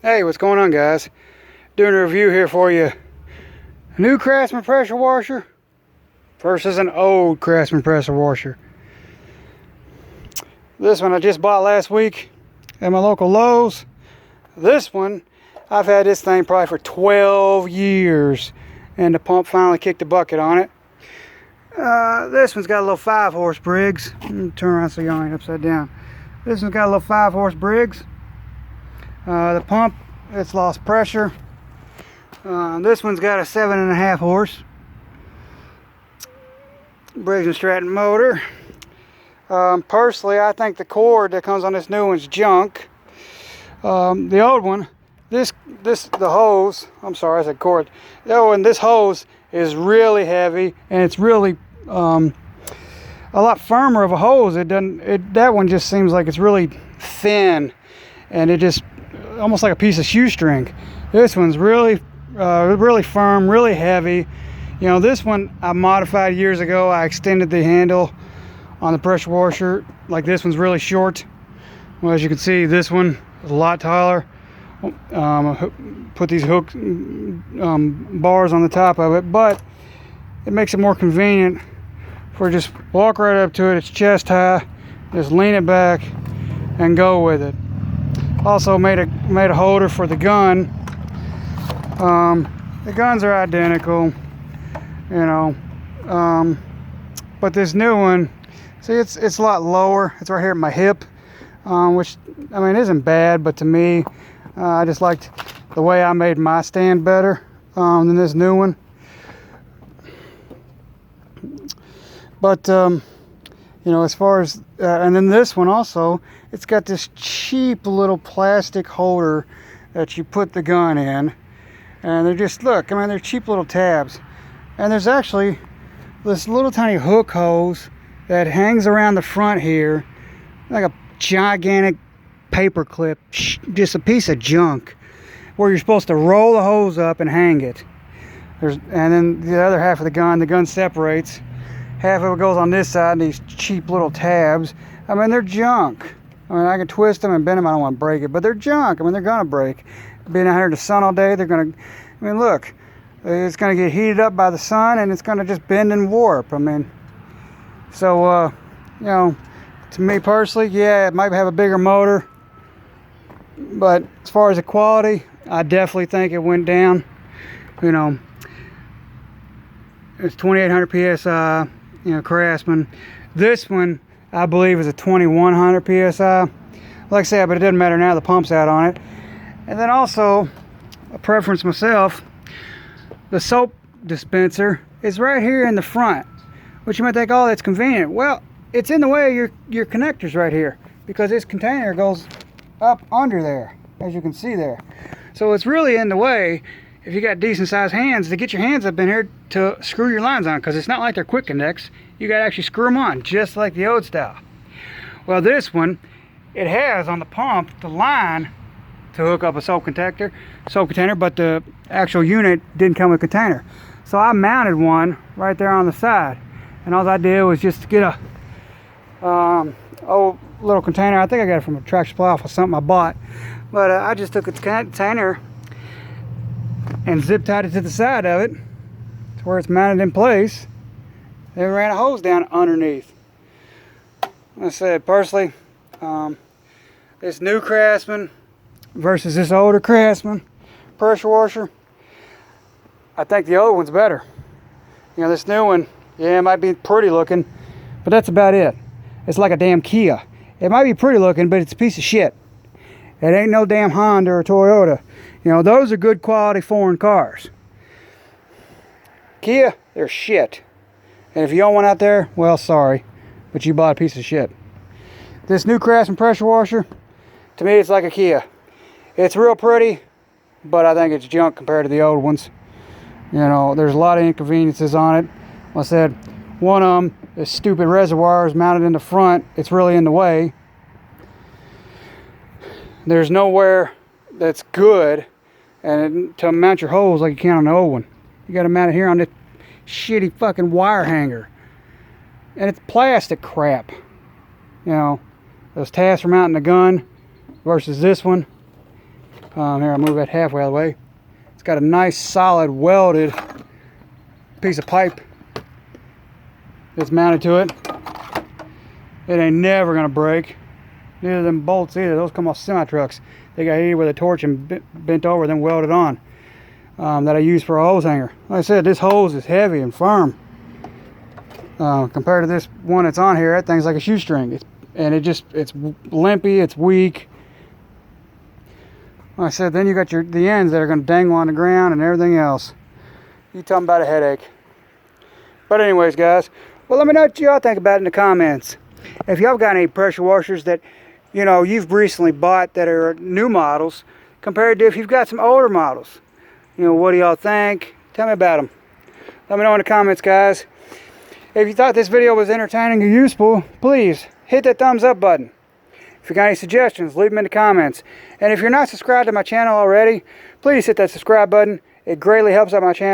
Hey, what's going on, guys? Doing a review here for you. A new Craftsman pressure washer versus an old Craftsman pressure washer. This one I just bought last week at my local Lowe's. This one, I've had this thing probably for 12 years, and the pump finally kicked the bucket on it. This one's got a little 5-horse Briggs. Let me turn around so y'all ain't upside down. This one's got a little 5-horse Briggs. The pump, it's lost pressure. This one's got a 7.5 horse Briggs and Stratton motor. Personally, I think the cord that comes on this new one's junk. The old one, the hose, I'm sorry, I said cord. The old one, this hose is really heavy, and it's really a lot firmer of a hose. That one just seems like it's really thin, and it just almost like a piece of shoestring. This one's really firm, really heavy. You know, this one I modified years ago. I extended the handle on the pressure washer. Like, this one's really short. Well, as you can see, this one is a lot taller. Put these hook bars on the top of it, but it makes it more convenient for just walk right up to it. It's chest high, just lean it back and go with it. Also made a holder for the gun. The guns are identical, you know, but this new one, see, it's a lot lower. It's right here at my hip, which, I mean, isn't bad, but to me, I just liked the way I made my stand better than this new one. But you know, as far as and then this one also, it's got this cheap little plastic holder that you put the gun in, and they're just, look, I mean, they're cheap little tabs. And there's actually this little tiny hook hose that hangs around the front here, like a gigantic paper clip, just a piece of junk, where you're supposed to roll the hose up and hang it. And then the other half of the gun separates. Half of it goes on this side, these cheap little tabs. I mean, they're junk. I mean, I can twist them and bend them. I don't want to break it, but they're junk. I mean, they're gonna break. Being out here in the sun all day, they're gonna, I mean, look, it's gonna get heated up by the sun, and it's gonna just bend and warp. I mean, so you know, to me personally, yeah, it might have a bigger motor, but as far as the quality, I definitely think it went down. You know, it's 2,800 psi. You know, Craftsman. This one, I believe, is a 2,100 psi. Like I said, but it doesn't matter now. The pump's out on it. And then also, a preference myself, the soap dispenser is right here in the front, which you might think, oh, that's convenient. Well, it's in the way of your connectors right here, because this container goes up under there, as you can see there. So it's really in the way, if you got decent sized hands, to get your hands up in here to screw your lines on, because it's not like they're quick connects. You got to actually screw them on, just like the old style. Well, this one, it has on the pump the line to hook up a soap container, but the actual unit didn't come with a container. So I mounted one right there on the side, and all I did was just get a old little container. I think I got it from a Tractor Supply off of something I bought, but I just took a container and zip tied it to the side of it to where it's mounted in place. Then ran a hose down underneath. Like I said, personally, this new Craftsman versus this older Craftsman pressure washer, I think the old one's better. You know, this new one, yeah, it might be pretty looking, but that's about it. It's like a damn Kia. It might be pretty looking, but it's a piece of shit. It ain't no damn Honda or Toyota. You know, those are good quality foreign cars. Kia, they're shit. And if you own one out there, well, sorry, but you bought a piece of shit. This new Craftsman pressure washer, to me, it's like a Kia. It's real pretty, but I think it's junk compared to the old ones. You know, there's a lot of inconveniences on it. Like I said, one of them, this stupid reservoir is mounted in the front. It's really in the way. There's nowhere that's good and to mount your hose like you can on the old one. You got to mount it here on this shitty fucking wire hanger, and it's plastic crap. You know, those tabs for mounting the gun versus this one, Here, I'll move that halfway out of the way. It's got a nice solid welded piece of pipe that's mounted to it. It ain't never gonna break. Neither them bolts either. Those come off semi trucks. They got heated with a torch and bent over, then welded on. That I use for a hose hanger. Like I said, this hose is heavy and firm. Compared to this one that's on here, that thing's like a shoestring. It's limpy, it's weak. Like I said, then you got the ends that are going to dangle on the ground and everything else. You talking about a headache. But anyways, guys, well, let me know what y'all think about it in the comments. If y'all got any pressure washers that, you know, you've recently bought that are new models, compared to if you've got some older models. You know, what do y'all think? Tell me about them. Let me know in the comments, guys. If you thought this video was entertaining or useful, please hit that thumbs up button. If you got any suggestions, leave them in the comments. And if you're not subscribed to my channel already, please hit that subscribe button. It greatly helps out my channel.